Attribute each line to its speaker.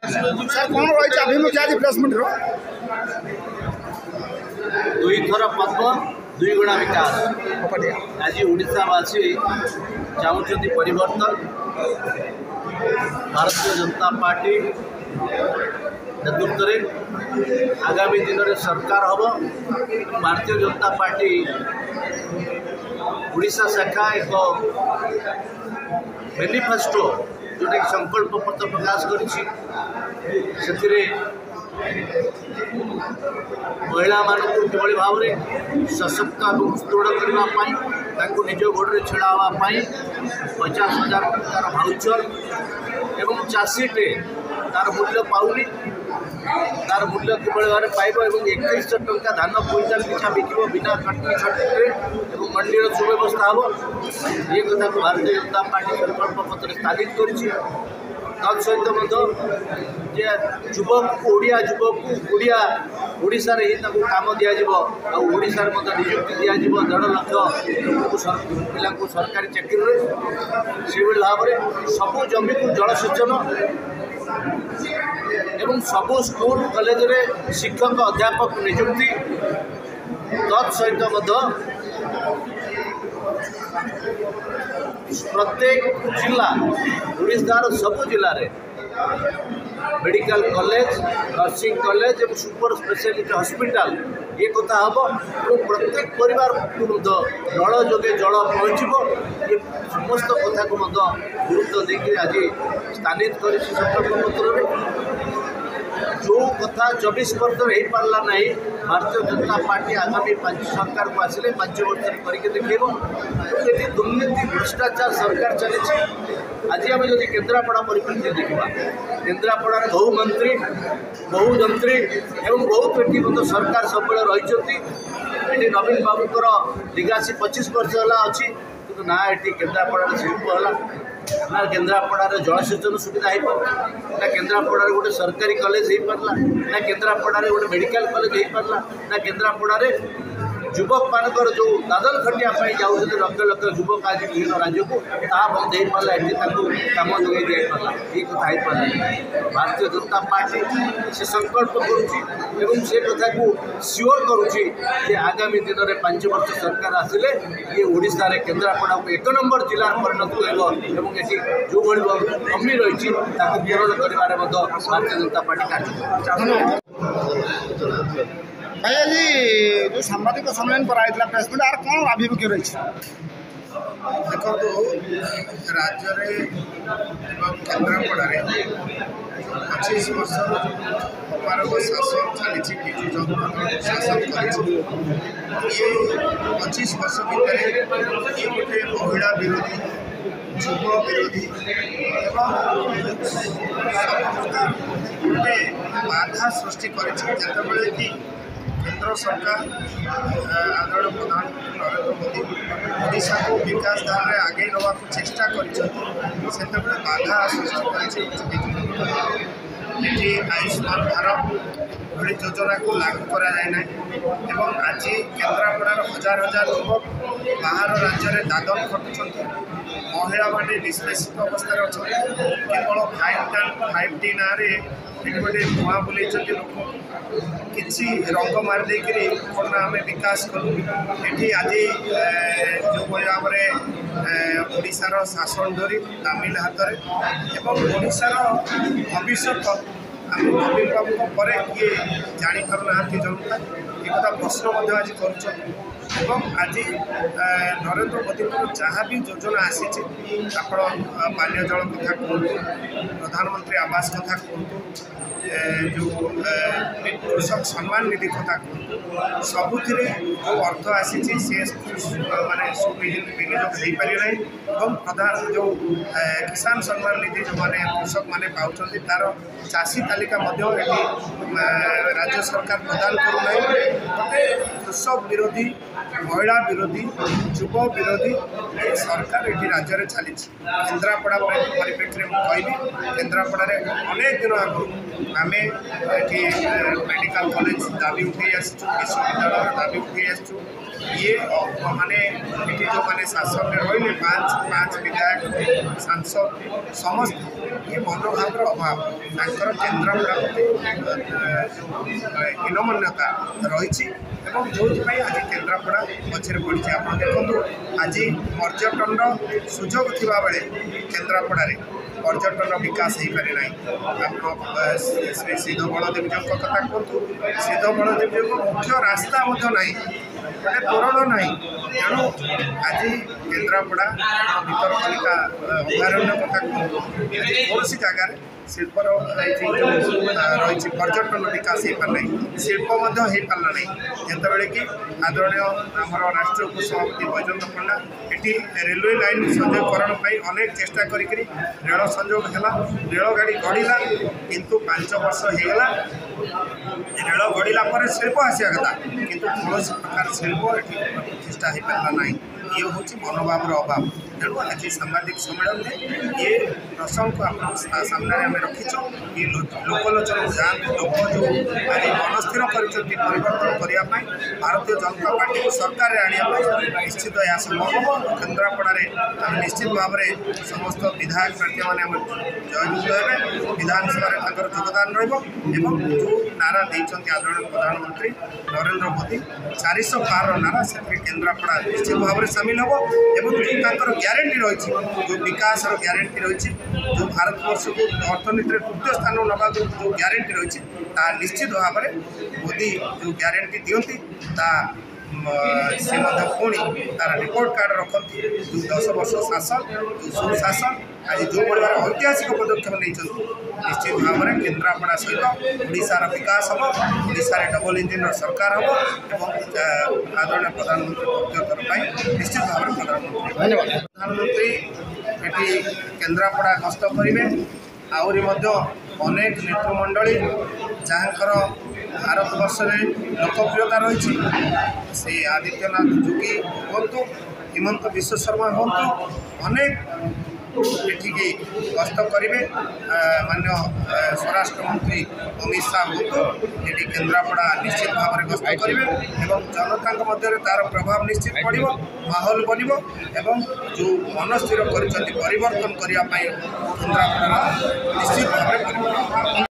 Speaker 1: Sir कौन रही अभिमुखी आज प्लेसमेंट
Speaker 2: दुई थर पद्म दुई गुणा विकास आज ओडावासी चाहते परिवर्तन। भारतीय जनता पार्टी नेतृत्व में आगामी दिन में सरकार हम। भारतीय जनता पार्टी ओडिशा शाखा एक मैनिफेस्टो जोटा कि संकल्प पत्र प्रकाश करी महिला मानक किभली भाव में सशक्त और सुदृढ़ करने निज गोड़े छड़ावाई 50,000 टंकार भाउचर एवं चाषीटे तार मूल्य पाऊनी तार मूल्य किभली भाव में पाइब और 2100 टंका धान क्विंटाल पिछा बिक बिना कटनी छटनी और मंडीर सुव्यवस्था हम। ये कथा को भारतीय जनता पार्टी संकल्प पत्र स्थापित कर तत्सहित युवक ओडिया युवक ओडिया ओडिशा रे ही काम दिज्जा नियुक्ति दिज्व 1.5 लाख लोक सरकारी चाकरी से भाव में सबू जमी को जलसेचन एवं सबू स्कूल कॉलेज रे शिक्षक अध्यापक नियुक्ति तत्सहित प्रत्येक जिला ओडिशार सबू जिले में मेडिकल कॉलेज नर्सिंग कॉलेज और सुपर स्पेशलिटी हॉस्पिटल ये कथा हम और प्रत्येक परिवार को नल जोगे जल पहुँच ये समस्त कथा को गुरुत्व देकर आज स्थानित कर संकल्प पत्र जो कथा 24 वर्ष हो पार्ला ना भारतीय जनता पार्टी आगामी सरकार को आसिले 5 वर्ष करके देखो ये दुर्नीति भ्रष्टाचार सरकार चली। आज आम जब केन्द्रापड़ा परिप्रेक्षी देखा केन्द्रापड़ार बहु मंत्री बहु जंत्री एवं बहुत व्यक्तिगत सरकार सब रही नवीन बाबूर लिगासी 25 वर्ष है अच्छी कि ना ये केन्द्रापड़ार शिल्प है ना केन्द्रापड़ार जलसेचन सुविधा हो पार ना केन्द्रापड़ार गोटे सरकारी कॉलेज हो पार्ला ना केन्द्रापड़ार गोटे मेडिकल कॉलेज हो पार्ला ना केन्द्रापड़ार युवक मानकर जो दादन खटिया जाऊँ लक्ष लक्ष युवक आज विभिन्न राज्य को बंद हो पार्ला ये कम जोगे दी पार्ला ये कथा हो पार्ला। भारतीय जनता पार्टी से संकल्प करुँच से कथा को सियोर करुँची आगामी दिन में 5 वर्ष सरकार आसिले ये ओडिशा रे केन्द्रापड़ा को 1 नंबर जिला परिणत होगी जो भाई कमी रही पूरण कर भारतीय जनता पार्टी कार्य।
Speaker 1: भाई आज जो सांबादिक सम्मेलन कराई प्रेसमिट आर कौन आभिमुख्य रही
Speaker 3: देखो राज्य केन्द्रापड़ा 25 वर्ष अपारग शासन चली विजु जनता शासन कर 25 वर्ष भितर ये गोटे महिला विरोधी युव विरोधी गोटे बाधा सृष्टि करते कि केंद्र सरकार आदरणीय प्रधानमंत्री नरेंद्र मोदी ओडिशा को विकास धारा में आगे नवा चेष्टा कर बाधा सृष्टि ये आयुष्मान भारत भली योजना को लागू करा जाए ना आज केन्द्रापड़ार हजार हजार युवक बाहर राज्य में दादन खटुंट महिला मैंने निष्पेषित अवस्था अच्छा केवल 5T ना गोटे धुआं बुले लोक किसी रंग मारिदे कौन आम विकास कलु ये आज जो भाव में ओडिशार शासन धरी तामिल हाथ में ओडिशार भविष्य आम नवीन बाबू पर किए जापारना जनता एक प्रश्न आज कर आज नरेंद्र मोदी जहाँ भी योजना आसी पानीय जल कथा कहतु प्रधानमंत्री आवास कथा कहतु जो कृषक सम्मान निधि कथा कहतु सबुथ जो अर्थ आसी माने विनियोग हो पारे प्रधान जो किसान सम्मान निधि जो मैंने कृषक मैंने पाँच तार चाषी तालिका राज्य सरकार प्रदान करूना कृषक विरोधी महिला विरोधी युव विरोधी सरकार ये राज्य में चली केन्द्रापड़ा परिप्रेक्षी में कहली केन्द्रापड़ा अनेक दिन आगु आम मेडिकल कॉलेज दाबी उठे विश्वविद्यालय दाबी उठे ये माने ये जो माने शासन में रही पांच विधायक सांसद समस्त ये मनोभाव अभाव तांकर केन्द्रापड़ा हीनमान्यता रही जो आज केन्द्रापड़ा पछरे पड़ी आप देखो आज पर्यटन सुजोग थिबा बेले केन्द्रापड़ा पर्यटन विकास हो पारे ना श्री सिद्ध बलदेव जी कथा कहतु सिद्ध बलदेव जी मुख्य रास्ता ना गोटे तोरण ना तेणु आज केन्द्रापड़ा भितरकनिका अभयारण्य कथा कहतु आज कौन जगार शिल्पर रही पर्यटन विकास हो पार ना शिल्प हो पारा ना जिते कि आदरणीय आम राष्ट्र उपसभापति बैजयंत पंडा ये रेलवे लाइन संयोगकरण अनेक चेष्टा करी रेल संयोग है रेल गाड़ी गढ़ला किंतु 5 वर्ष होगा रेल गढ़ला शिल्प आसा कथा किंतु कौन प्रकार शिल्प प्रतिष्ठा हो पारा ना ये हूँ मनोभाव अभाव तेणु आज साम्बादिक सम्मेलन में ये प्रसंग को सामने आम रखीचु ये लोकलोचन जातु लोक जो आज मनस्थिर परिवर्तन करने भारतीय जनता पार्टी को सरकार आने निश्चित यह संभव केन्द्रापड़ा निश्चित भाव में समस्त विधायक प्रार्थी मैंने जययुक्त हे विधानसभा योगदान रहा नारा देते आदरणीय प्रधानमंत्री नरेंद्र मोदी 400 पार नारा से केन्द्रापड़ा निश्चित भाव में सामिल हम जो ग्यारंटी रही जो विकास ग्यारंटी रही जो भारत वर्ष को अर्थनीति तृतीय स्थान नवा जो ग्यारंटी रही निश्चित भाव में मोदी जो ग्यारंटी दिखती से पुणी तार रिपोर्ट कार्ड रखती जो 10 वर्ष शासन जो सुशासन आज जो भाव ऐतिहासिक पदक्षेप नहीं निश्चित भाव में केन्द्रापड़ा सहित ओडिशार विकास हम ओडिशा डबल इंजिन सरकार हम और आदरणीय प्रधानमंत्री प्रत्युत्तर निश्चित भाव में प्रधानमंत्री ये केन्द्रापड़ा गस्त करेंगे आहरी अनेक नेतृमंडली जहाँकर भारत वर्ष में लोकप्रियता रही से आदित्यनाथ जोगी हूँ हिमंत विश्व शर्मा हूँ अनेक एठिकी गस्त करेंगे मान्य स्वराष्ट्र मंत्री अमित शाह हूँ ये केन्द्रापड़ा निश्चित भाव में गस्त करेंगे और जनता मध्य तार प्रभाव निश्चित पड़ो माहौल बन जो मन स्थिर कर परिवर्तन करने केन्द्रापड़ा निश्चित भाव में